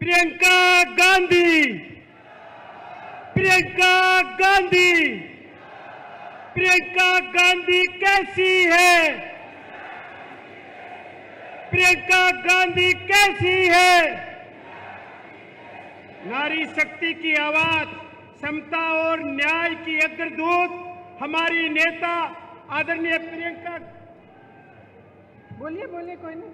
प्रियंका गांधी, प्रियंका गांधी, प्रियंका गांधी कैसी है? प्रियंका गांधी कैसी है? नारी शक्ति की आवाज, समता और न्याय की अग्रदूत हमारी नेता आदरणीय प्रियंका। बोलिए बोलिए, कोई नहीं।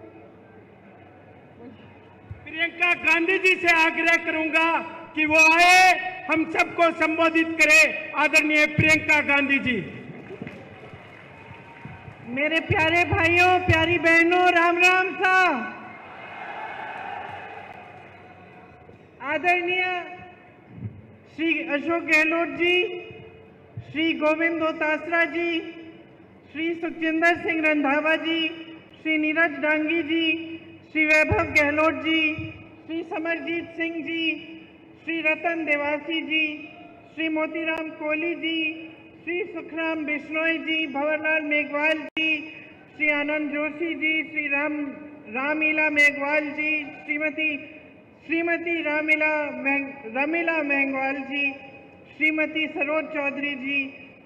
प्रियंका गांधी जी से आग्रह करूंगा कि वो आए, हम सबको संबोधित करें। आदरणीय प्रियंका गांधी जी। मेरे प्यारे भाइयों, प्यारी बहनों, राम राम सा। आदरणीय श्री अशोक गहलोत जी, श्री गोविंद दोतासरा जी, श्री सुखजिंदर सिंह रंधावा जी, श्री नीरज डांगी जी, श्री वैभव गहलोत जी, श्री समरजीत सिंह जी, श्री रतन देवासी जी, श्री मोतीराम कोहली जी, श्री सुखराम बिश्नोई जी, भंवरलाल मेघवाल जी, श्री आनंद जोशी जी, श्री रामीला मेघवाल जी, श्रीमती रमीला मेघवाल जी, श्रीमती सरोज चौधरी जी,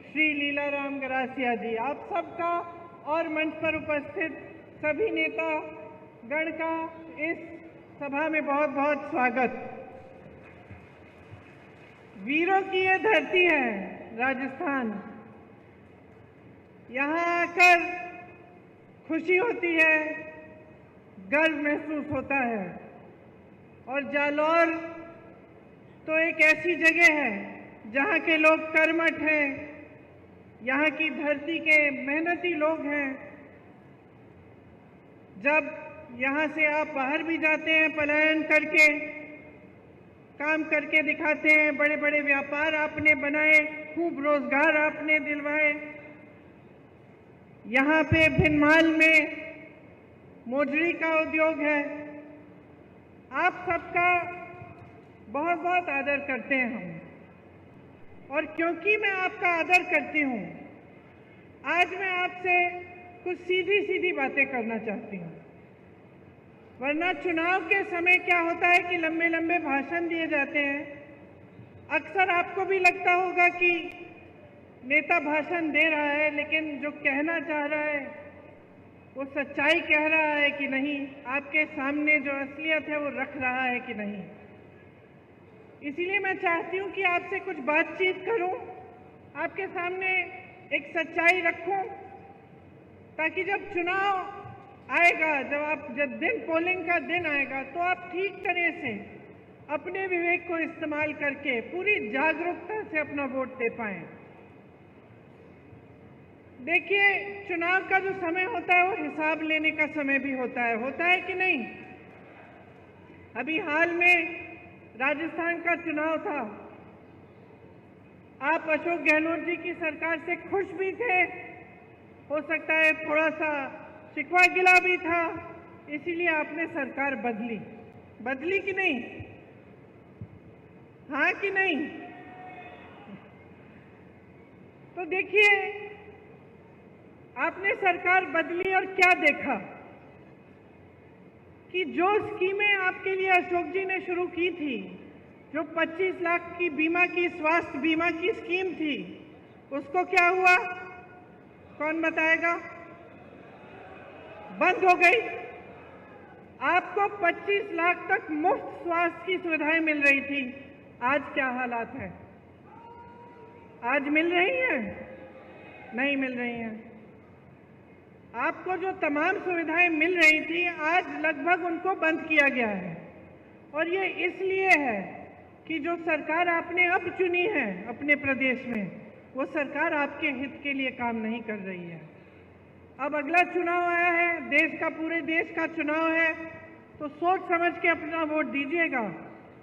श्री लीलाराम गरासिया जी, आप सबका और मंच पर उपस्थित सभी नेता गण का इस सभा में बहुत बहुत स्वागत। वीरों की ये धरती है राजस्थान। यहाँ आकर खुशी होती है, गर्व महसूस होता है। और जालौर तो एक ऐसी जगह है जहाँ के लोग कर्मठ हैं, यहाँ की धरती के मेहनती लोग हैं। जब यहाँ से आप बाहर भी जाते हैं, पलायन करके काम करके दिखाते हैं, बड़े बड़े व्यापार आपने बनाए, खूब रोजगार आपने दिलवाए। यहाँ पे भिनमाल में मोजड़ी का उद्योग है। आप सबका बहुत बहुत आदर करते हैं हम। और क्योंकि मैं आपका आदर करती हूँ, आज मैं आपसे कुछ सीधी सीधी बातें करना चाहती हूँ। वरना चुनाव के समय क्या होता है कि लंबे लंबे भाषण दिए जाते हैं। अक्सर आपको भी लगता होगा कि नेता भाषण दे रहा है, लेकिन जो कहना चाह रहा है वो सच्चाई कह रहा है कि नहीं, आपके सामने जो असलियत है वो रख रहा है कि नहीं। इसीलिए मैं चाहती हूँ कि आपसे कुछ बातचीत करूँ, आपके सामने एक सच्चाई रखूँ, ताकि जब चुनाव आएगा, जब पोलिंग का दिन आएगा, तो आप ठीक तरह से अपने विवेक को इस्तेमाल करके पूरी जागरूकता से अपना वोट दे पाएं। देखिए, चुनाव का जो समय होता है वो हिसाब लेने का समय भी होता है कि नहीं? अभी हाल में राजस्थान का चुनाव था। आप अशोक गहलोत जी की सरकार से खुश भी थे, हो सकता है थोड़ा सा शिकवा गिला भी था, इसीलिए आपने सरकार बदली कि नहीं? हाँ कि नहीं? तो देखिए, आपने सरकार बदली और क्या देखा कि जो स्कीमें आपके लिए अशोक जी ने शुरू की थी, जो 25 लाख की बीमा की, स्वास्थ्य बीमा की स्कीम थी, उसको क्या हुआ? कौन बताएगा? बंद हो गई। आपको 25 लाख तक मुफ्त स्वास्थ्य की सुविधाएं मिल रही थी। आज क्या हालात है? आज मिल रही हैं? नहीं मिल रही हैं। आपको जो तमाम सुविधाएं मिल रही थी, आज लगभग उनको बंद किया गया है। और ये इसलिए है कि जो सरकार आपने अब चुनी है अपने प्रदेश में, वो सरकार आपके हित के लिए काम नहीं कर रही है। अब अगला चुनाव आया है, देश का, पूरे देश का चुनाव है, तो सोच समझ के अपना वोट दीजिएगा।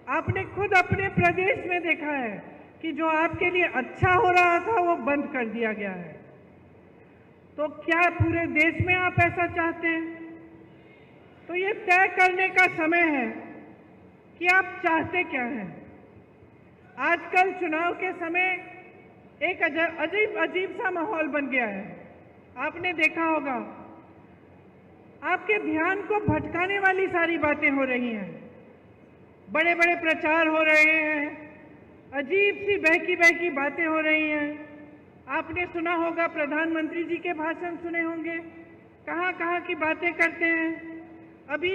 आपने खुद अपने प्रदेश में देखा है कि जो आपके लिए अच्छा हो रहा था वो बंद कर दिया गया है। तो क्या पूरे देश में आप ऐसा चाहते हैं? तो ये तय करने का समय है कि आप चाहते क्या हैं। आजकल चुनाव के समय एक अजीब सा माहौल बन गया है। आपने देखा होगा, आपके ध्यान को भटकाने वाली सारी बातें हो रही हैं। बड़े बड़े प्रचार हो रहे हैं, अजीब सी बहकी बहकी बातें हो रही हैं। आपने सुना होगा, प्रधानमंत्री जी के भाषण सुने होंगे, कहाँ कहाँ की बातें करते हैं। अभी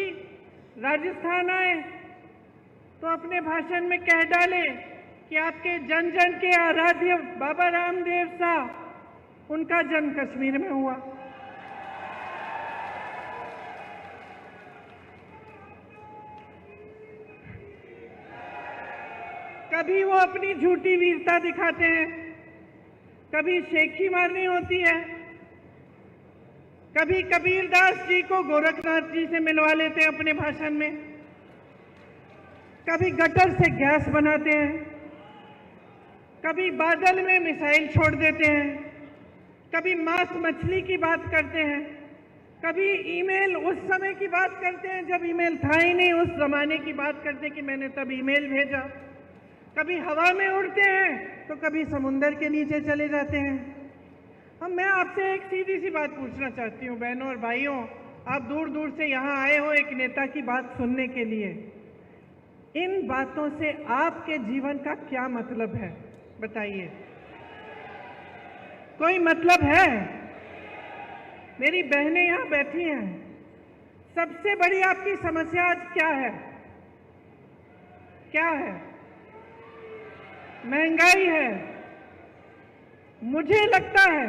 राजस्थान आए तो अपने भाषण में कह डाले कि आपके जन जन के आराध्य बाबा रामदेव साहब, उनका जन्म कश्मीर में हुआ। कभी वो अपनी झूठी वीरता दिखाते हैं, कभी शेखी मारनी होती है, कभी कबीरदास जी को गोरखनाथ जी से मिलवा लेते हैं अपने भाषण में, कभी गटर से गैस बनाते हैं, कभी बादल में मिसाइल छोड़ देते हैं, कभी मांस मछली की बात करते हैं, कभी ईमेल उस समय की बात करते हैं जब ईमेल था ही नहीं, उस जमाने की बात करते कि मैंने तब ईमेल भेजा, कभी हवा में उड़ते हैं तो कभी समुंदर के नीचे चले जाते हैं। अब मैं आपसे एक सीधी सी बात पूछना चाहती हूँ, बहनों और भाइयों, आप दूर दूर से यहाँ आए हो एक नेता की बात सुनने के लिए। इन बातों से आपके जीवन का क्या मतलब है, बताइए। कोई मतलब है? मेरी बहनें यहाँ बैठी हैं, सबसे बड़ी आपकी समस्या आज क्या है? क्या है? महंगाई है। मुझे लगता है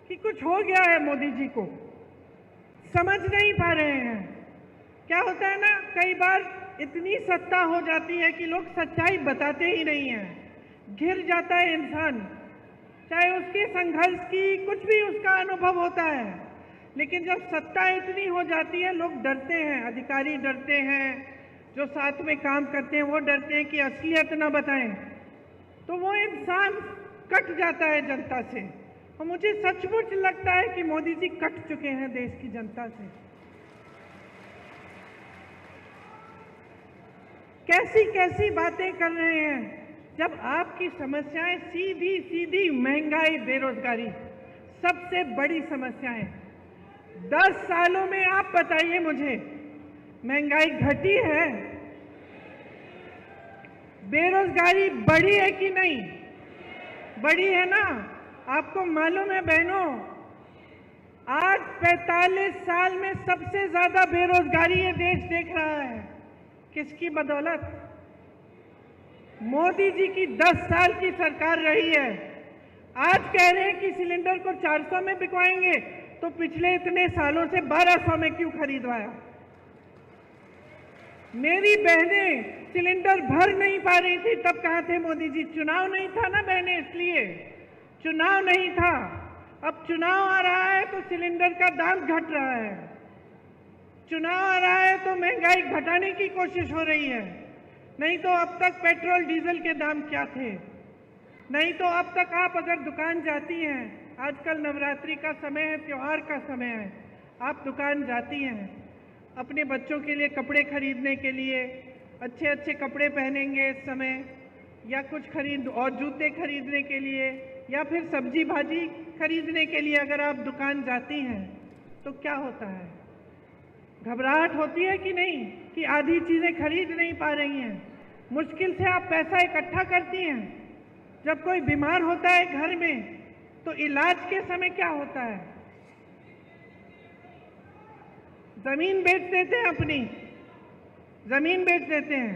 कि कुछ हो गया है मोदी जी को, समझ नहीं पा रहे हैं। क्या होता है ना, कई बार इतनी सत्ता हो जाती है कि लोग सच्चाई बताते ही नहीं हैं, घिर जाता है इंसान, चाहे उसके संघर्ष की कुछ भी उसका अनुभव होता है, लेकिन जब सत्ता इतनी हो जाती है लोग डरते हैं, अधिकारी डरते हैं, जो साथ में काम करते हैं वो डरते हैं कि असलियत ना बताएं, तो वो इंसान कट जाता है जनता से। और मुझे सचमुच लगता है कि मोदी जी कट चुके हैं देश की जनता से। कैसी कैसी बातें कर रहे हैं, जब आपकी समस्याएं सीधी सीधी महंगाई, बेरोजगारी सबसे बड़ी समस्याएं। 10 सालों में आप बताइए मुझे, महंगाई घटी है? बेरोजगारी बढ़ी है कि नहीं? बढ़ी है ना। आपको मालूम है बहनों, आज 45 साल में सबसे ज्यादा बेरोजगारी ये देश देख रहा है। किसकी बदौलत? मोदी जी की 10 साल की सरकार रही है। आज कह रहे हैं कि सिलेंडर को 400 में बिकवाएंगे, तो पिछले इतने सालों से 1200 में क्यों खरीदवाया? मेरी बहनें सिलेंडर भर नहीं पा रही थी, तब कहाँ थे मोदी जी? चुनाव नहीं था ना बहनें, इसलिए चुनाव नहीं था। अब चुनाव आ रहा है तो सिलेंडर का दाम घट रहा है, चुनाव आ रहा है तो महंगाई घटाने की कोशिश हो रही है। नहीं तो अब तक पेट्रोल डीजल के दाम क्या थे? नहीं तो अब तक आप अगर दुकान जाती हैं, आजकल नवरात्रि का समय है, त्योहार का समय है, आप दुकान जाती हैं अपने बच्चों के लिए कपड़े खरीदने के लिए, अच्छे अच्छे कपड़े पहनेंगे इस समय, या कुछ खरीद और जूते खरीदने के लिए, या फिर सब्जी भाजी खरीदने के लिए अगर आप दुकान जाती हैं तो क्या होता है? घबराहट होती है कि नहीं कि आधी चीजें खरीद नहीं पा रही हैं? मुश्किल से आप पैसा इकट्ठा करती हैं। जब कोई बीमार होता है घर में तो इलाज के समय क्या होता है? जमीन बेच देते हैं, अपनी जमीन बेच देते हैं।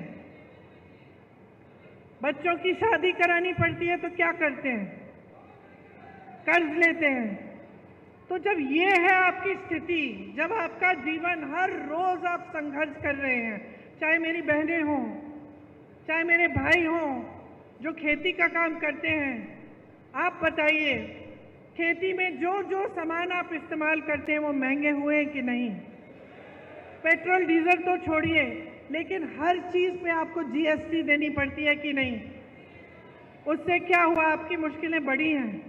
बच्चों की शादी करानी पड़ती है तो क्या करते हैं? कर्ज लेते हैं। तो जब ये है आपकी स्थिति, जब आपका जीवन हर रोज आप संघर्ष कर रहे हैं, चाहे मेरी बहनें हों, चाहे मेरे भाई हों जो खेती का काम करते हैं, आप बताइए खेती में जो जो सामान आप इस्तेमाल करते हैं वो महंगे हुए हैं कि नहीं? पेट्रोल डीजल तो छोड़िए, लेकिन हर चीज पे आपको जीएसटी देनी पड़ती है कि नहीं? उससे क्या हुआ? आपकी मुश्किलें बढ़ी हैं।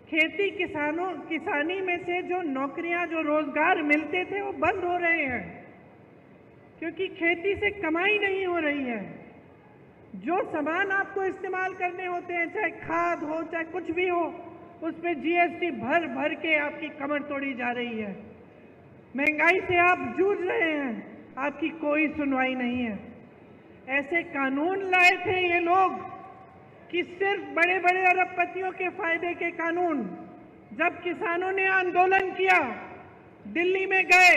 खेती किसानी में से जो नौकरियां, जो रोजगार मिलते थे वो बंद हो रहे हैं, क्योंकि खेती से कमाई नहीं हो रही है। जो सामान आपको इस्तेमाल करने होते हैं, चाहे खाद हो चाहे कुछ भी हो, उस पे जीएसटी भर भर के आपकी कमर तोड़ी जा रही है। महंगाई से आप जूझ रहे हैं। आपकी कोई सुनवाई नहीं है। ऐसे कानून लाए थे ये लोग कि सिर्फ बड़े बड़े अरबपतियों के फायदे के कानून। जब किसानों ने आंदोलन किया, दिल्ली में गए,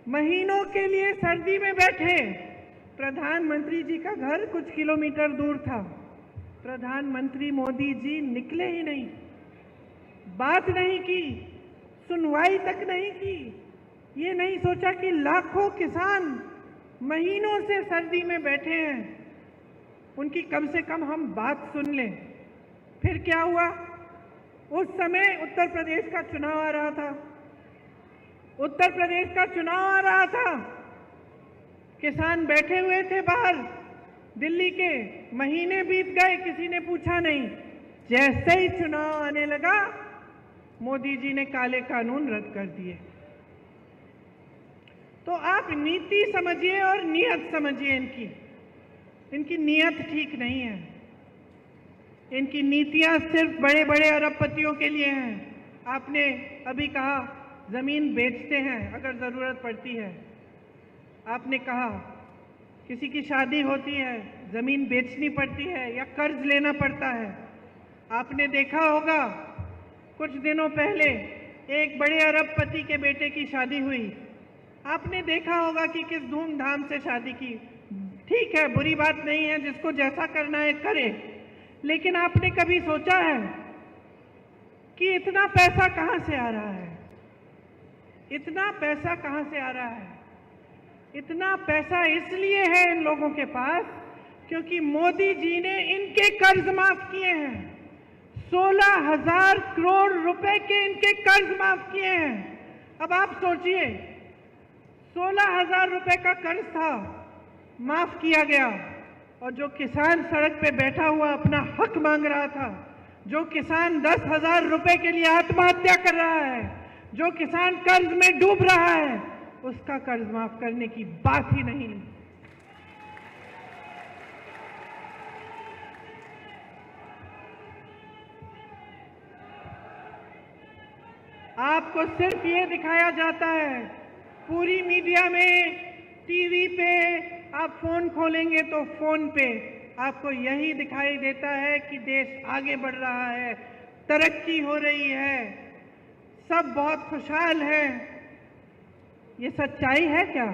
महीनों के लिए सर्दी में बैठे, प्रधानमंत्री जी का घर कुछ किलोमीटर दूर था, प्रधानमंत्री मोदी जी निकले ही नहीं, बात नहीं की, सुनवाई तक नहीं की। ये नहीं सोचा कि लाखों किसान महीनों से सर्दी में बैठे हैं, उनकी कम से कम हम बात सुन लें। फिर क्या हुआ? उस समय उत्तर प्रदेश का चुनाव आ रहा था, उत्तर प्रदेश का चुनाव आ रहा था, किसान बैठे हुए थे बाहर दिल्ली के, महीने बीत गए, किसी ने पूछा नहीं। जैसे ही चुनाव आने लगा, मोदी जी ने काले कानून रद्द कर दिए। तो आप नीति समझिए और नियत समझिए। इनकी नियत ठीक नहीं है। इनकी नीतियां सिर्फ बड़े बड़े अरबपतियों के लिए हैं। आपने अभी कहा जमीन बेचते हैं अगर जरूरत पड़ती है। आपने कहा किसी की शादी होती है, जमीन बेचनी पड़ती है या कर्ज लेना पड़ता है। आपने देखा होगा कुछ दिनों पहले एक बड़े अरबपति के बेटे की शादी हुई। आपने देखा होगा कि किस धूमधाम से शादी की। ठीक है, बुरी बात नहीं है, जिसको जैसा करना है करे, लेकिन आपने कभी सोचा है कि इतना पैसा कहां से आ रहा है? इतना पैसा कहां से आ रहा है? इतना पैसा इसलिए है इन लोगों के पास क्योंकि मोदी जी ने इनके कर्ज माफ किए हैं। 16,000 करोड़ रुपए के इनके कर्ज माफ किए हैं। अब आप सोचिए, 16,000 रुपए का कर्ज था, माफ किया गया, और जो किसान सड़क पे बैठा हुआ अपना हक मांग रहा था, जो किसान 10,000 रुपए के लिए आत्महत्या कर रहा है, जो किसान कर्ज में डूब रहा है, उसका कर्ज माफ करने की बात ही नहीं। आपको सिर्फ ये दिखाया जाता है पूरी मीडिया में, टीवी पे, आप फोन खोलेंगे तो फोन पे आपको यही दिखाई देता है कि देश आगे बढ़ रहा है, तरक्की हो रही है, सब बहुत खुशहाल हैं। ये सच्चाई है क्या?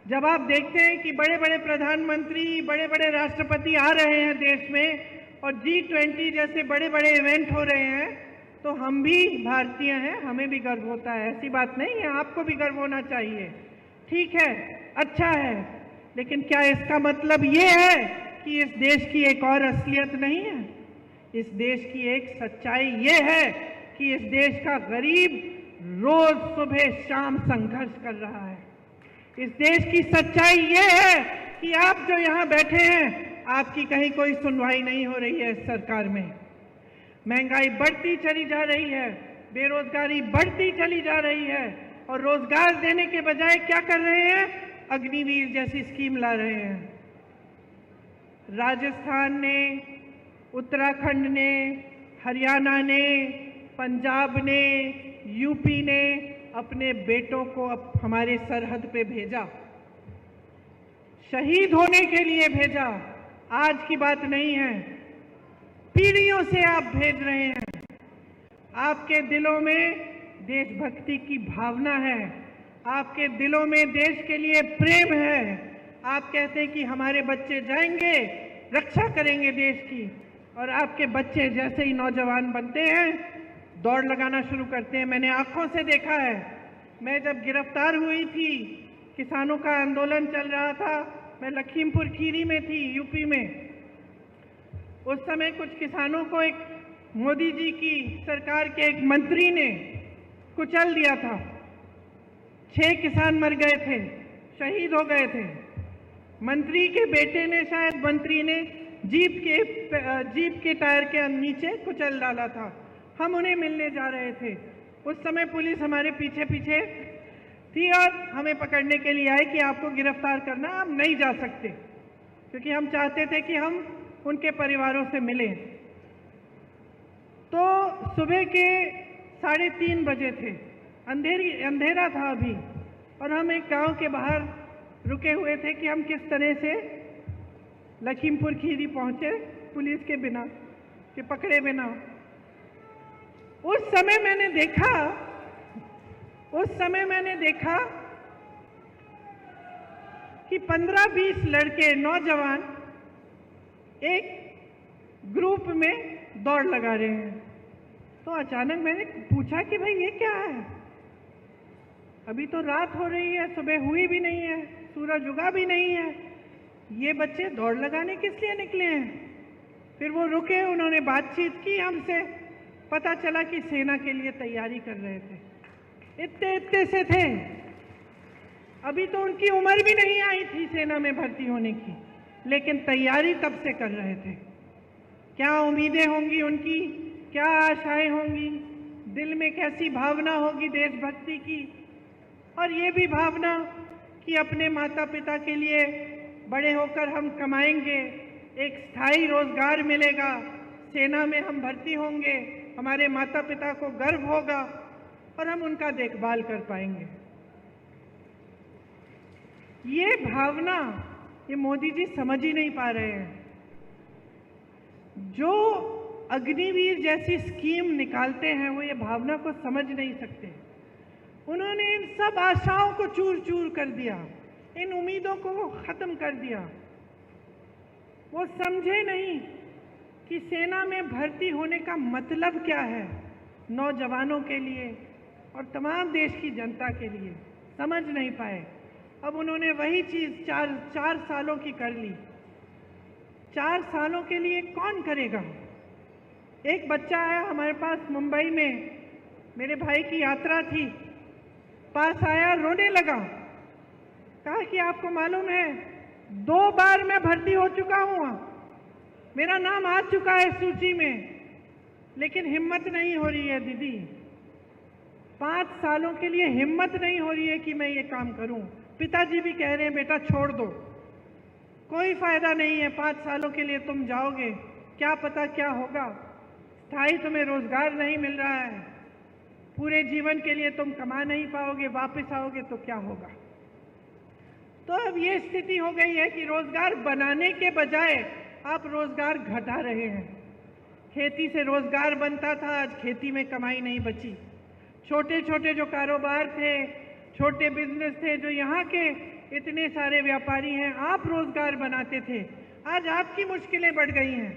जब आप देखते हैं कि बड़े बड़े प्रधानमंत्री, बड़े बड़े राष्ट्रपति आ रहे हैं देश में और G20 जैसे बड़े बड़े इवेंट हो रहे हैं, तो हम भी भारतीय हैं, हमें भी गर्व होता है। ऐसी बात नहीं है, आपको भी गर्व होना चाहिए। ठीक है, अच्छा है, लेकिन क्या इसका मतलब ये है कि इस देश की एक और असलियत नहीं है? इस देश की एक सच्चाई ये है कि इस देश का गरीब रोज सुबह शाम संघर्ष कर रहा है। इस देश की सच्चाई ये है कि आप जो यहाँ बैठे हैं, आपकी कहीं कोई सुनवाई नहीं हो रही है इस सरकार में। महंगाई बढ़ती चली जा रही है, बेरोजगारी बढ़ती चली जा रही है, और रोजगार देने के बजाय क्या कर रहे हैं? अग्निवीर जैसी स्कीम ला रहे हैं। राजस्थान ने, उत्तराखंड ने, हरियाणा ने, पंजाब ने, यूपी ने अपने बेटों को अब हमारे सरहद पे भेजा, शहीद होने के लिए भेजा। आज की बात नहीं है, पीढ़ियों से आप भेज रहे हैं। आपके दिलों में देशभक्ति की भावना है, आपके दिलों में देश के लिए प्रेम है। आप कहते हैं कि हमारे बच्चे जाएंगे, रक्षा करेंगे देश की, और आपके बच्चे जैसे ही नौजवान बनते हैं, दौड़ लगाना शुरू करते हैं। मैंने आंखों से देखा है। मैं जब गिरफ्तार हुई थी, किसानों का आंदोलन चल रहा था, मैं लखीमपुर खीरी में थी, यूपी में। उस समय कुछ किसानों को एक मोदी जी की सरकार के एक मंत्री ने कुचल दिया था। 6 किसान मर गए थे, शहीद हो गए थे। मंत्री के बेटे ने, शायद मंत्री ने जीप के टायर के नीचे कुचल डाला था। हम उन्हें मिलने जा रहे थे। उस समय पुलिस हमारे पीछे पीछे थी और हमें पकड़ने के लिए आई कि आपको गिरफ्तार करना, आप नहीं जा सकते, क्योंकि हम चाहते थे कि हम उनके परिवारों से मिलें। तो सुबह के 3:30 बजे थे, अंधेरा था अभी, और हम एक गांव के बाहर रुके हुए थे कि हम किस तरह से लखीमपुर खीरी पहुंचे पुलिस के बिना, के पकड़े बिना। उस समय मैंने देखा कि 15-20 लड़के नौजवान एक ग्रुप में दौड़ लगा रहे हैं। तो अचानक मैंने पूछा कि भाई ये क्या है? अभी तो रात हो रही है, सुबह हुई भी नहीं है, सूरज उगा भी नहीं है, ये बच्चे दौड़ लगाने किस लिए निकले हैं? फिर वो रुके, उन्होंने बातचीत की हमसे, पता चला कि सेना के लिए तैयारी कर रहे थे। इतने से थे, अभी तो उनकी उम्र भी नहीं आई थी सेना में भर्ती होने की, लेकिन तैयारी तब से कर रहे थे। क्या उम्मीदें होंगी उनकी, क्या आशाएं होंगी, दिल में कैसी भावना होगी देशभक्ति की, और ये भी भावना कि अपने माता पिता के लिए बड़े होकर हम कमाएंगे, एक स्थायी रोजगार मिलेगा, सेना में हम भर्ती होंगे, हमारे माता पिता को गर्व होगा और हम उनका देखभाल कर पाएंगे। ये भावना ये मोदी जी समझ ही नहीं पा रहे हैं। जो अग्निवीर जैसी स्कीम निकालते हैं वो ये भावना को समझ नहीं सकते। उन्होंने इन सब आशाओं को चूर चूर कर दिया, इन उम्मीदों को खत्म कर दिया। वो समझे नहीं कि सेना में भर्ती होने का मतलब क्या है नौजवानों के लिए और तमाम देश की जनता के लिए, समझ नहीं पाए। अब उन्होंने वही चीज़ चार सालों की कर ली। 4 सालों के लिए कौन करेगा? एक बच्चा आया हमारे पास मुंबई में, मेरे भाई की यात्रा थी, पास आया, रोने लगा, कहा कि आपको मालूम है 2 बार मैं भर्ती हो चुका हूँ, मेरा नाम आ चुका है सूची में, लेकिन हिम्मत नहीं हो रही है दीदी। 5 सालों के लिए हिम्मत नहीं हो रही है कि मैं ये काम करूं। पिताजी भी कह रहे हैं बेटा छोड़ दो, कोई फायदा नहीं है, 5 सालों के लिए तुम जाओगे, क्या पता क्या होगा, स्थायी तुम्हें रोजगार नहीं मिल रहा है, पूरे जीवन के लिए तुम कमा नहीं पाओगे, वापस आओगे तो क्या होगा। तो अब ये स्थिति हो गई है कि रोजगार बनाने के बजाय आप रोजगार घटा रहे हैं। खेती से रोजगार बनता था, आज खेती में कमाई नहीं बची। छोटे छोटे जो कारोबार थे, छोटे बिजनेस थे, जो यहाँ के इतने सारे व्यापारी हैं, आप रोजगार बनाते थे, आज आपकी मुश्किलें बढ़ गई हैं।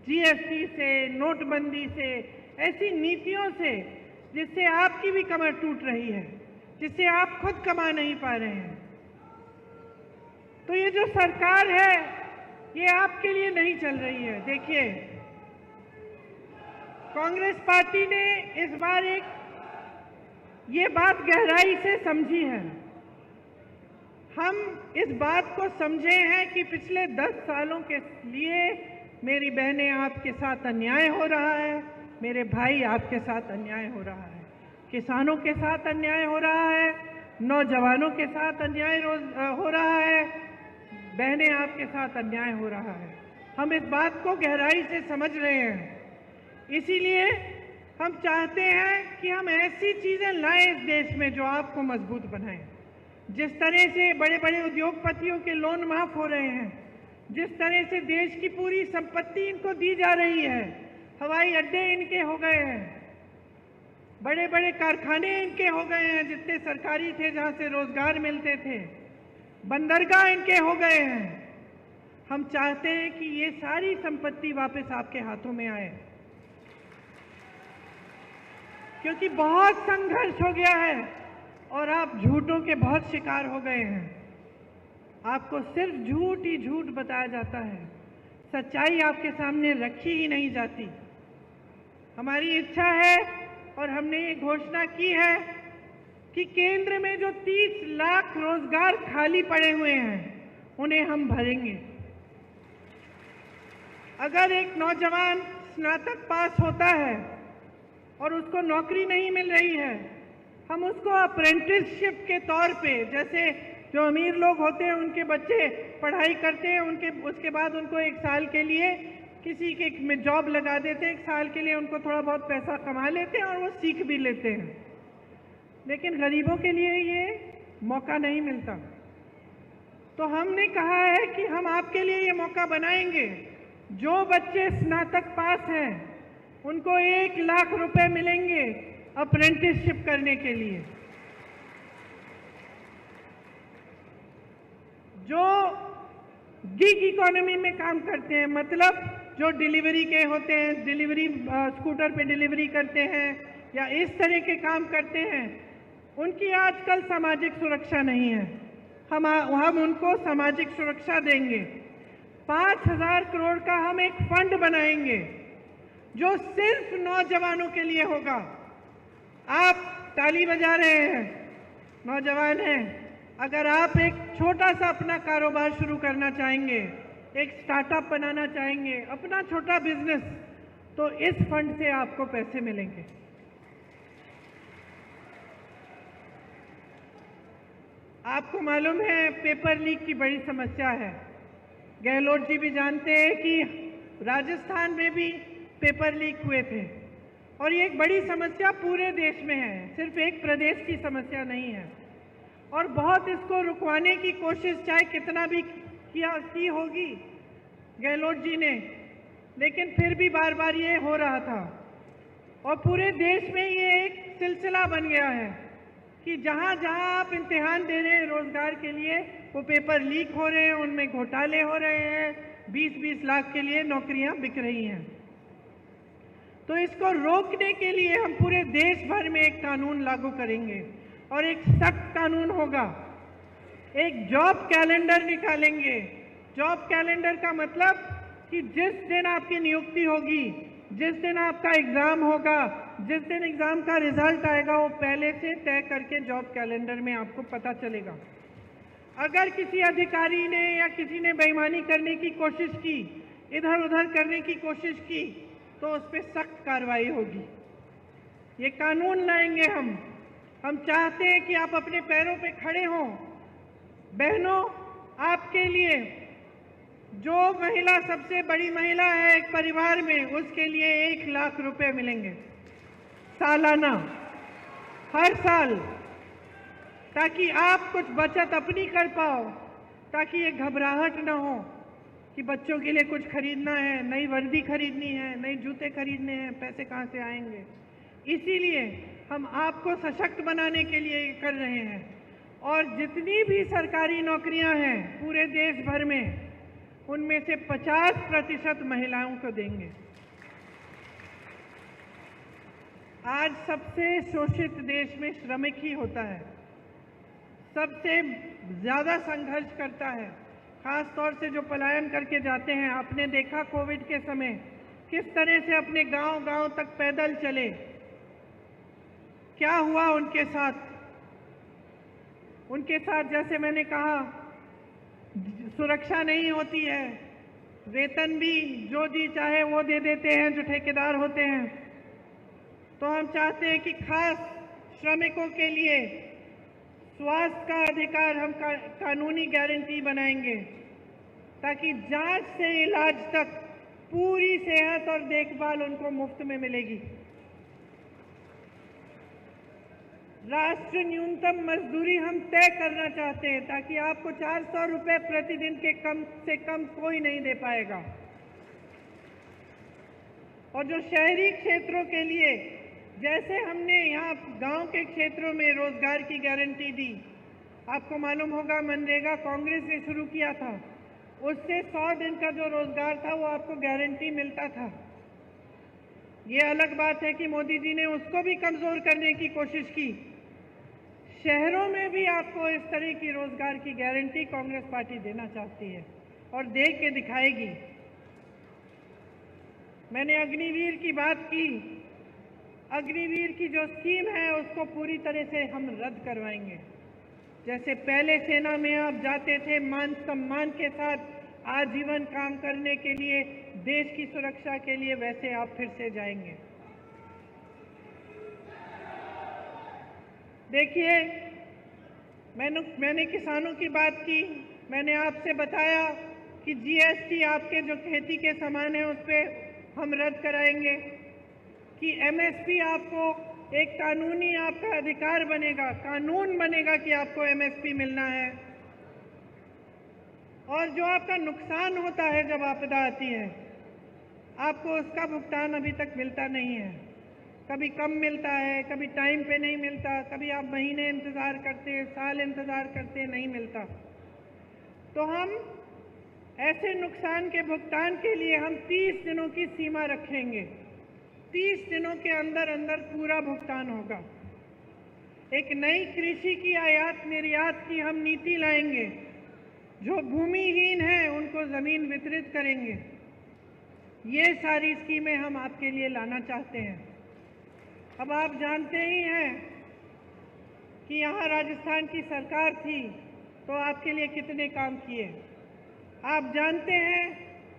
जीएसटी से, नोटबंदी से, ऐसी नीतियों से जिससे आपकी भी कमर टूट रही है, जिससे आप खुद कमा नहीं पा रहे हैं। तो ये जो सरकार है ये आपके लिए नहीं चल रही है। देखिए, कांग्रेस पार्टी ने इस बार ये बात गहराई से समझी है। हम इस बात को समझे हैं कि पिछले 10 सालों के लिए मेरी बहनें आपके साथ अन्याय हो रहा है, मेरे भाई आपके साथ अन्याय हो रहा है, किसानों के साथ अन्याय हो रहा है, नौजवानों के साथ अन्याय हो रहा है, बहनें आपके साथ अन्याय हो रहा है। हम इस बात को गहराई से समझ रहे हैं, इसीलिए हम चाहते हैं कि हम ऐसी चीजें लाएं इस देश में जो आपको मजबूत बनाएं। जिस तरह से बड़े बड़े उद्योगपतियों के लोन माफ हो रहे हैं, जिस तरह से देश की पूरी संपत्ति इनको दी जा रही है, हवाई अड्डे इनके हो गए हैं, बड़े बड़े कारखाने इनके हो गए हैं जितने सरकारी थे जहां से रोजगार मिलते थे, बंदरगाह इनके हो गए हैं। हम चाहते हैं कि ये सारी संपत्ति वापस आपके हाथों में आए, क्योंकि बहुत संघर्ष हो गया है और आप झूठों के बहुत शिकार हो गए हैं। आपको सिर्फ झूठ ही झूठ बताया जाता है, सच्चाई आपके सामने रखी ही नहीं जाती। हमारी इच्छा है और हमने ये घोषणा की है कि केंद्र में जो 30 लाख रोजगार खाली पड़े हुए हैं उन्हें हम भरेंगे। अगर एक नौजवान स्नातक पास होता है और उसको नौकरी नहीं मिल रही है, हम उसको अप्रेंटिसशिप के तौर पे, जैसे जो अमीर लोग होते हैं उनके बच्चे पढ़ाई करते हैं, उसके बाद उनको 1 साल के लिए किसी के में जॉब लगा देते हैं, 1 साल के लिए उनको थोड़ा बहुत पैसा कमा लेते हैं और वो सीख भी लेते हैं। लेकिन गरीबों के लिए ये मौका नहीं मिलता। तो हमने कहा है कि हम आपके लिए ये मौका बनाएंगे। जो बच्चे स्नातक पास हैं उनको 1 लाख रुपए मिलेंगे अप्रेंटिसशिप करने के लिए। जो गिग इकोनॉमी में काम करते हैं, मतलब जो डिलीवरी के होते हैं, डिलीवरी स्कूटर पे डिलीवरी करते हैं या इस तरह के काम करते हैं, उनकी आजकल सामाजिक सुरक्षा नहीं है। हम उनको सामाजिक सुरक्षा देंगे। 5,000 करोड़ का हम एक फंड बनाएंगे जो सिर्फ नौजवानों के लिए होगा। आप ताली बजा रहे हैं, नौजवान हैं, अगर आप एक छोटा सा अपना कारोबार शुरू करना चाहेंगे, एक स्टार्टअप बनाना चाहेंगे, अपना छोटा बिजनेस, तो इस फंड से आपको पैसे मिलेंगे। आपको मालूम है पेपर लीक की बड़ी समस्या है। गहलोत जी भी जानते हैं कि राजस्थान में भी पेपर लीक हुए थे और ये एक बड़ी समस्या पूरे देश में है, सिर्फ एक प्रदेश की समस्या नहीं है। और बहुत इसको रुकवाने की कोशिश चाहे कितना भी की होगी गहलोत जी ने, लेकिन फिर भी बार बार ये हो रहा था। और पूरे देश में ये एक सिलसिला बन गया है कि जहाँ जहाँ आप इम्तिहान दे रहे हैं रोजगार के लिए, वो पेपर लीक हो रहे हैं, उनमें घोटाले हो रहे हैं, 20-20 लाख के लिए नौकरियां बिक रही हैं। तो इसको रोकने के लिए हम पूरे देश भर में एक कानून लागू करेंगे और एक सख्त कानून होगा। एक जॉब कैलेंडर निकालेंगे। जॉब कैलेंडर का मतलब कि जिस दिन आपकी नियुक्ति होगी, जिस दिन आपका एग्जाम होगा, जिस दिन एग्जाम का रिजल्ट आएगा, वो पहले से तय करके जॉब कैलेंडर में आपको पता चलेगा। अगर किसी अधिकारी ने या किसी ने बेईमानी करने की कोशिश की, इधर उधर करने की कोशिश की, तो उस पर सख्त कार्रवाई होगी। ये कानून लाएंगे हम चाहते हैं कि आप अपने पैरों पे खड़े हों। बहनों, आपके लिए जो महिला सबसे बड़ी महिला है एक परिवार में, उसके लिए 1 लाख रुपए मिलेंगे सालाना, हर साल, ताकि आप कुछ बचत अपनी कर पाओ, ताकि ये घबराहट ना हो कि बच्चों के लिए कुछ खरीदना है, नई वर्दी खरीदनी है, नए जूते खरीदने हैं, पैसे कहाँ से आएंगे। इसीलिए हम आपको सशक्त बनाने के लिए कर रहे हैं। और जितनी भी सरकारी नौकरियां हैं पूरे देश भर में, उनमें से 50% महिलाओं को देंगे। आज सबसे शोषित देश में श्रमिक ही होता है, सबसे ज्यादा संघर्ष करता है, खास तौर से जो पलायन करके जाते हैं। आपने देखा कोविड के समय किस तरह से अपने गांव-गांव तक पैदल चले, क्या हुआ उनके साथ। उनके साथ जैसे मैंने कहा, सुरक्षा नहीं होती है, वेतन भी जो जी चाहे वो दे देते हैं जो ठेकेदार होते हैं। तो हम चाहते हैं कि खास श्रमिकों के लिए स्वास्थ्य का अधिकार हम कानूनी गारंटी बनाएंगे, ताकि जांच से इलाज तक पूरी सेहत और देखभाल उनको मुफ्त में मिलेगी। राष्ट्रीय न्यूनतम मजदूरी हम तय करना चाहते हैं, ताकि आपको 400 रुपए प्रतिदिन के कम से कम कोई नहीं दे पाएगा। और जो शहरी क्षेत्रों के लिए, जैसे हमने यहाँ गांव के क्षेत्रों में रोजगार की गारंटी दी, आपको मालूम होगा मनरेगा कांग्रेस ने शुरू किया था, उससे 100 दिन का जो रोजगार था वो आपको गारंटी मिलता था। ये अलग बात है कि मोदी जी ने उसको भी कमजोर करने की कोशिश की। शहरों में भी आपको इस तरह की रोजगार की गारंटी कांग्रेस पार्टी देना चाहती है और दे के दिखाएगी। मैंने अग्निवीर की बात की। अग्निवीर की जो स्कीम है उसको पूरी तरह से हम रद्द करवाएंगे। जैसे पहले सेना में आप जाते थे मान सम्मान के साथ आजीवन काम करने के लिए, देश की सुरक्षा के लिए, वैसे आप फिर से जाएंगे। देखिए, मैंने किसानों की बात की। मैंने आपसे बताया कि जीएसटी आपके जो खेती के सामान है उस पर हम रद्द कराएंगे, कि एमएसपी आपको एक कानूनी आपका अधिकार बनेगा, कानून बनेगा कि आपको एमएसपी मिलना है। और जो आपका नुकसान होता है जब आपदा आती है, आपको उसका भुगतान अभी तक मिलता नहीं है। कभी कम मिलता है, कभी टाइम पे नहीं मिलता, कभी आप महीने इंतज़ार करते, साल इंतज़ार करते, नहीं मिलता। तो हम ऐसे नुकसान के भुगतान के लिए हम 30 दिनों की सीमा रखेंगे। 30 दिनों के अंदर अंदर पूरा भुगतान होगा। एक नई कृषि की आयात निर्यात की हम नीति लाएंगे। जो भूमिहीन हैं उनको ज़मीन वितरित करेंगे। ये सारी स्कीमें हम आपके लिए लाना चाहते हैं। अब आप जानते ही हैं कि यहाँ राजस्थान की सरकार थी तो आपके लिए कितने काम किए। आप जानते हैं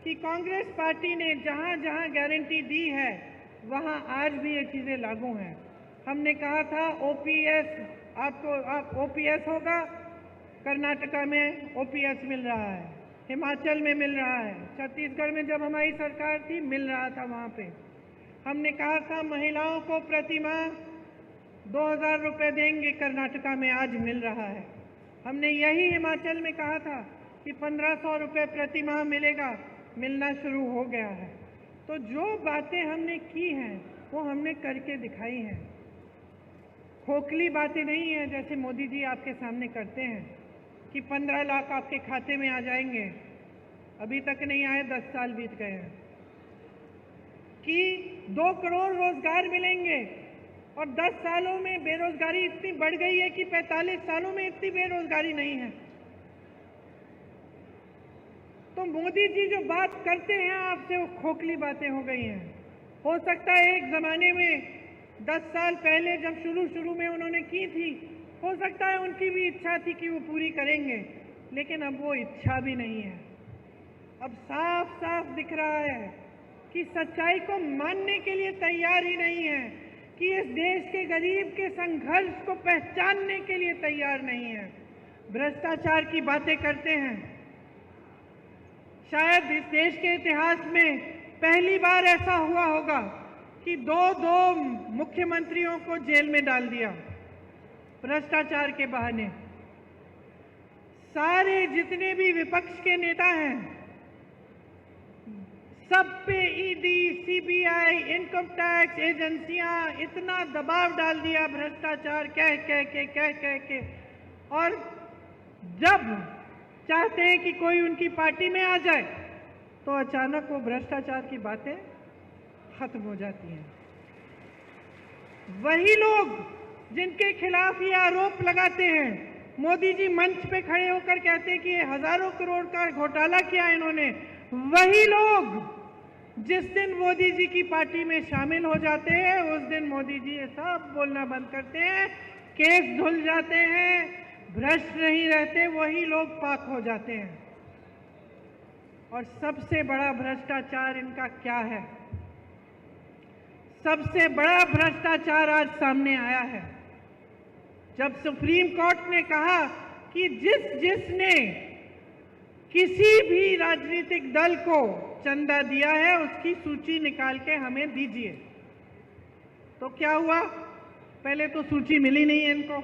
कि कांग्रेस पार्टी ने जहाँ जहाँ गारंटी दी है वहाँ आज भी ये चीज़ें लागू हैं। हमने कहा था ओपीएस आप ओपीएस होगा, कर्नाटका में ओपीएस मिल रहा है, हिमाचल में मिल रहा है, छत्तीसगढ़ में जब हमारी सरकार थी मिल रहा था वहाँ पे। हमने कहा था महिलाओं को प्रति माह 2000 रुपये देंगे, कर्नाटका में आज मिल रहा है। हमने यही हिमाचल में कहा था कि 1500 रुपये प्रति माह मिलेगा, मिलना शुरू हो गया है। तो जो बातें हमने की हैं वो हमने करके दिखाई हैं। खोखली बातें नहीं हैं जैसे मोदी जी आपके सामने करते हैं कि 15 लाख आपके खाते में आ जाएंगे। अभी तक नहीं आए, 10 साल बीत गए हैं। कि 2 करोड़ रोजगार मिलेंगे और 10 सालों में बेरोजगारी इतनी बढ़ गई है कि 45 सालों में इतनी बेरोजगारी नहीं है। तो मोदी जी जो बात करते हैं आपसे वो खोखली बातें हो गई हैं। हो सकता है एक जमाने में 10 साल पहले जब शुरू में उन्होंने की थी, हो सकता है उनकी भी इच्छा थी कि वो पूरी करेंगे, लेकिन अब वो इच्छा भी नहीं है। अब साफ साफ दिख रहा है कि सच्चाई को मानने के लिए तैयार ही नहीं है, कि इस देश के गरीब के संघर्ष को पहचानने के लिए तैयार नहीं है। भ्रष्टाचार की बातें करते हैं। शायद इस देश के इतिहास में पहली बार ऐसा हुआ होगा कि दो मुख्यमंत्रियों को जेल में डाल दिया भ्रष्टाचार के बहाने। सारे जितने भी विपक्ष के नेता हैं सब पे ईडी, सीबीआई, इनकम टैक्स एजेंसियां इतना दबाव डाल दिया भ्रष्टाचार कह के। और जब चाहते हैं कि कोई उनकी पार्टी में आ जाए तो अचानक वो भ्रष्टाचार की बातें खत्म हो जाती हैं। वही लोग जिनके खिलाफ ये आरोप लगाते हैं, मोदी जी मंच पे खड़े होकर कहते हैं कि ये हजारों करोड़ का घोटाला किया इन्होंने, वही लोग जिस दिन मोदी जी की पार्टी में शामिल हो जाते हैं उस दिन मोदी जी ये सब बोलना बंद करते हैं, केस धुल जाते हैं, भ्रष्ट नहीं रहते, वही लोग पाक हो जाते हैं। और सबसे बड़ा भ्रष्टाचार इनका क्या है? सबसे बड़ा भ्रष्टाचार आज सामने आया है जब सुप्रीम कोर्ट ने कहा कि जिसने किसी भी राजनीतिक दल को चंदा दिया है उसकी सूची निकाल के हमें दीजिए। तो क्या हुआ? पहले तो सूची मिली नहीं इनको।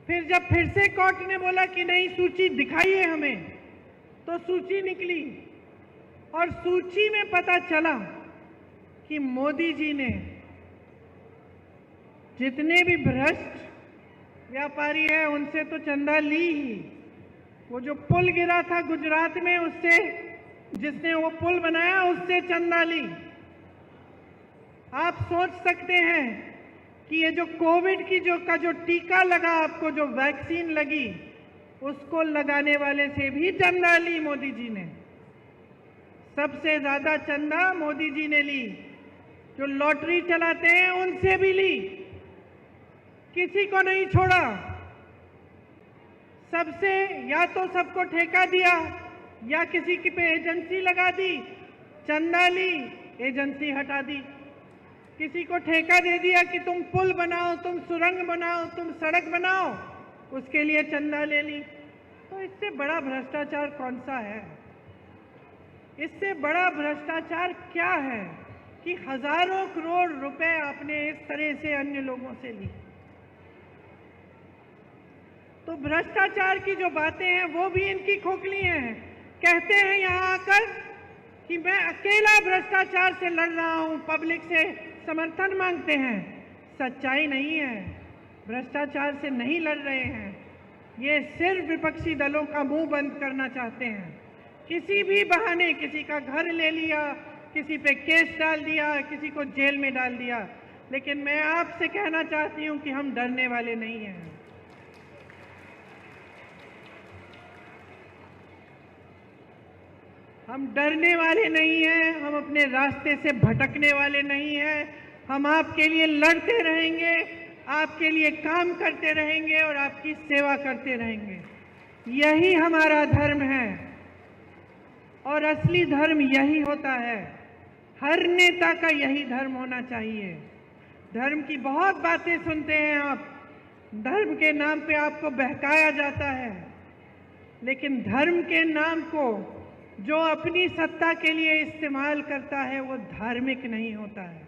फिर जब फिर से कोर्ट ने बोला कि नहीं सूची दिखाइए हमें, तो सूची निकली और सूची में पता चला कि मोदी जी ने जितने भी भ्रष्ट व्यापारी हैं उनसे तो चंदा ली ही। वो जो पुल गिरा था गुजरात में, उससे जिसने वो पुल बनाया उससे चंदा ली। आप सोच सकते हैं कि ये जो कोविड की जो टीका लगा, आपको जो वैक्सीन लगी, उसको लगाने वाले से भी चंदा ली मोदी जी ने। सबसे ज्यादा चंदा मोदी जी ने ली। जो लॉटरी चलाते हैं उनसे भी ली, किसी को नहीं छोड़ा। सबसे या तो सबको ठेका दिया या किसी की पे एजेंसी लगा दी, चंदा ली, एजेंसी हटा दी। किसी को ठेका दे दिया कि तुम पुल बनाओ, तुम सुरंग बनाओ, तुम सड़क बनाओ, उसके लिए चंदा ले ली। तो इससे बड़ा भ्रष्टाचार कौन सा है? इससे बड़ा भ्रष्टाचार क्या है कि हजारों करोड़ रुपए आपने इस तरह से अन्य लोगों से ली। तो भ्रष्टाचार की जो बातें हैं वो भी इनकी खोखली हैं। कहते हैं यहाँ आकर कि मैं अकेला भ्रष्टाचार से लड़ रहा हूँ, पब्लिक से समर्थन मांगते हैं। सच्चाई नहीं है, भ्रष्टाचार से नहीं लड़ रहे हैं। ये सिर्फ विपक्षी दलों का मुंह बंद करना चाहते हैं। किसी भी बहाने किसी का घर ले लिया, किसी पे केस डाल दिया, किसी को जेल में डाल दिया। लेकिन मैं आपसे कहना चाहती हूं कि हम डरने वाले नहीं हैं। हम डरने वाले नहीं हैं, हम अपने रास्ते से भटकने वाले नहीं हैं। हम आपके लिए लड़ते रहेंगे, आपके लिए काम करते रहेंगे और आपकी सेवा करते रहेंगे। यही हमारा धर्म है और असली धर्म यही होता है। हर नेता का यही धर्म होना चाहिए। धर्म की बहुत बातें सुनते हैं आप, धर्म के नाम पे आपको बहकाया जाता है, लेकिन धर्म के नाम को जो अपनी सत्ता के लिए इस्तेमाल करता है वो धार्मिक नहीं होता है।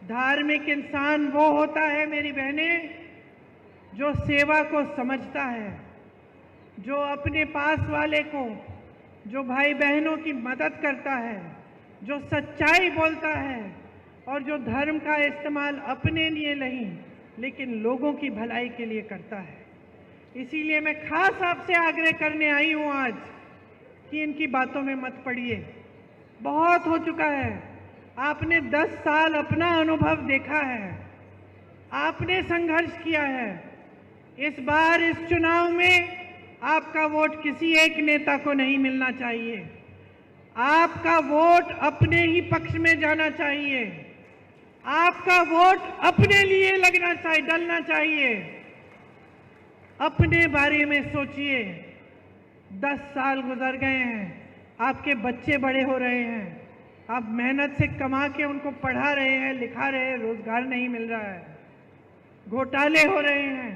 धार्मिक इंसान वो होता है मेरी बहनें जो सेवा को समझता है, जो अपने पास वाले को, जो भाई बहनों की मदद करता है, जो सच्चाई बोलता है और जो धर्म का इस्तेमाल अपने लिए नहीं लेकिन लोगों की भलाई के लिए करता है। इसीलिए मैं खास आपसे आग्रह करने आई हूं आज कि इनकी बातों में मत पड़िए। बहुत हो चुका है। आपने 10 साल अपना अनुभव देखा है, आपने संघर्ष किया है। इस बार इस चुनाव में आपका वोट किसी एक नेता को नहीं मिलना चाहिए। आपका वोट अपने ही पक्ष में जाना चाहिए। आपका वोट अपने लिए लगना चाहिए, डलना चाहिए। अपने बारे में सोचिए। 10 साल गुजर गए हैं, आपके बच्चे बड़े हो रहे हैं, आप मेहनत से कमा के उनको पढ़ा रहे हैं, लिखा रहे हैं, रोजगार नहीं मिल रहा है, घोटाले हो रहे हैं,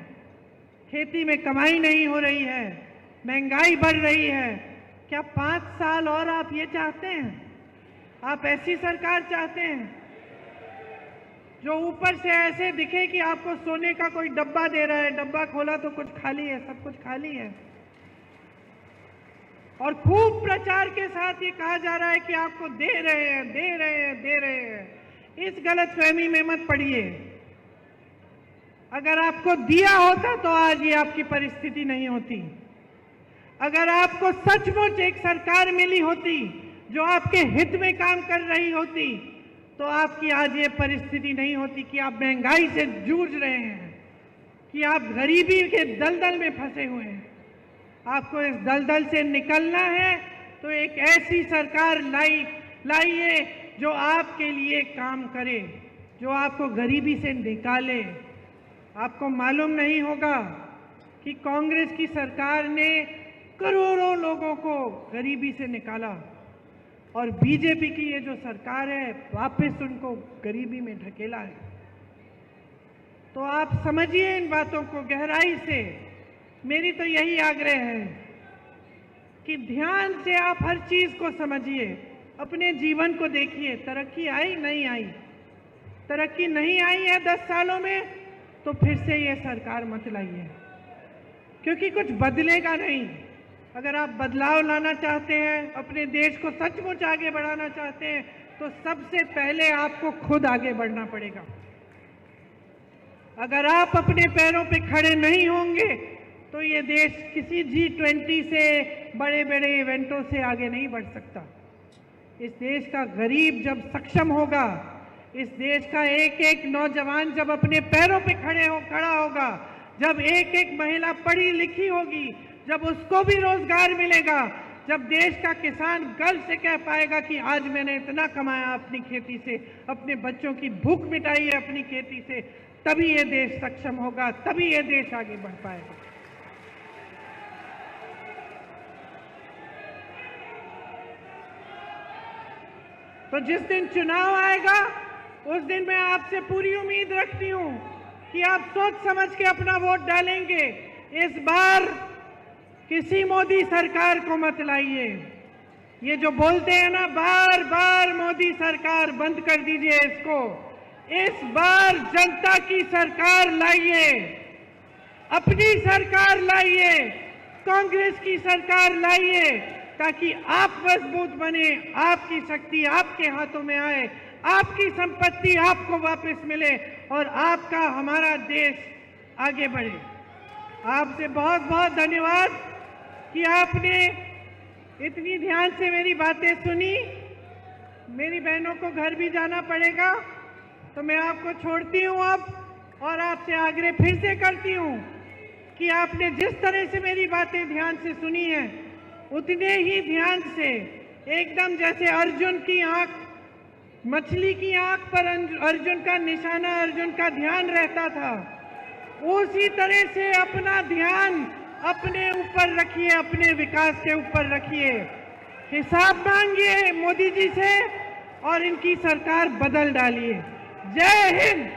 खेती में कमाई नहीं हो रही है, महंगाई बढ़ रही है। क्या 5 साल और आप ये चाहते हैं? आप ऐसी सरकार चाहते हैं जो ऊपर से ऐसे दिखे कि आपको सोने का कोई डब्बा दे रहा है, डब्बा खोला तो कुछ खाली है, सब कुछ खाली है, और खूब प्रचार के साथ ये कहा जा रहा है कि आपको दे रहे हैं, दे रहे हैं, दे रहे हैं। इस गलतफहमी में मत पड़िए। अगर आपको दिया होता तो आज ये आपकी परिस्थिति नहीं होती। अगर आपको सचमुच एक सरकार मिली होती जो आपके हित में काम कर रही होती तो आपकी आज ये परिस्थिति नहीं होती कि आप महंगाई से जूझ रहे हैं, कि आप गरीबी के दलदल में फंसे हुए हैं। आपको इस दलदल से निकलना है तो एक ऐसी सरकार लाइए जो आपके लिए काम करे, जो आपको गरीबी से निकाले। आपको मालूम नहीं होगा कि कांग्रेस की सरकार ने करोड़ों लोगों को गरीबी से निकाला और बीजेपी की ये जो सरकार है वापस उनको गरीबी में ढकेला है। तो आप समझिए इन बातों को गहराई से। मेरी तो यही आग्रह है कि ध्यान से आप हर चीज को समझिए, अपने जीवन को देखिए। तरक्की आई नहीं आई, तरक्की नहीं आई है 10 सालों में तो फिर से ये सरकार मत लाइए, क्योंकि कुछ बदलेगा नहीं। अगर आप बदलाव लाना चाहते हैं, अपने देश को सचमुच आगे बढ़ाना चाहते हैं, तो सबसे पहले आपको खुद आगे बढ़ना पड़ेगा। अगर आप अपने पैरों पे खड़े नहीं होंगे तो ये देश किसी G20 से, बड़े बड़े इवेंटों से आगे नहीं बढ़ सकता। इस देश का गरीब जब सक्षम होगा, इस देश का एक एक नौजवान जब अपने पैरों पे खड़ा होगा, जब एक एक महिला पढ़ी लिखी होगी, जब उसको भी रोजगार मिलेगा, जब देश का किसान गर्व से कह पाएगा कि आज मैंने इतना कमाया अपनी खेती से, अपने बच्चों की भूख मिटाई है अपनी खेती से, तभी ये देश सक्षम होगा, तभी ये देश आगे बढ़ पाएगा। तो जिस दिन चुनाव आएगा उस दिन मैं आपसे पूरी उम्मीद रखती हूं कि आप सोच समझ के अपना वोट डालेंगे। इस बार किसी मोदी सरकार को मत लाइए, ये जो बोलते हैं ना बार बार मोदी सरकार, बंद कर दीजिए इसको। इस बार जनता की सरकार लाइए, अपनी सरकार लाइए, कांग्रेस की सरकार लाइए, ताकि आप मजबूत बने, आपकी शक्ति आपके हाथों में आए, आपकी संपत्ति आपको वापस मिले और आपका हमारा देश आगे बढ़े। आपसे बहुत बहुत धन्यवाद कि आपने इतनी ध्यान से मेरी बातें सुनी। मेरी बहनों को घर भी जाना पड़ेगा, तो मैं आपको छोड़ती हूँ अब, और आपसे आग्रह फिर से करती हूँ कि आपने जिस तरह से मेरी बातें ध्यान से सुनी हैं, उतने ही ध्यान से, एकदम जैसे अर्जुन की आंख, मछली की आंख पर अर्जुन का निशाना, अर्जुन का ध्यान रहता था, उसी तरह से अपना ध्यान अपने ऊपर रखिए, अपने विकास के ऊपर रखिए। हिसाब मांगिए मोदी जी से और इनकी सरकार बदल डालिए। जय हिंद।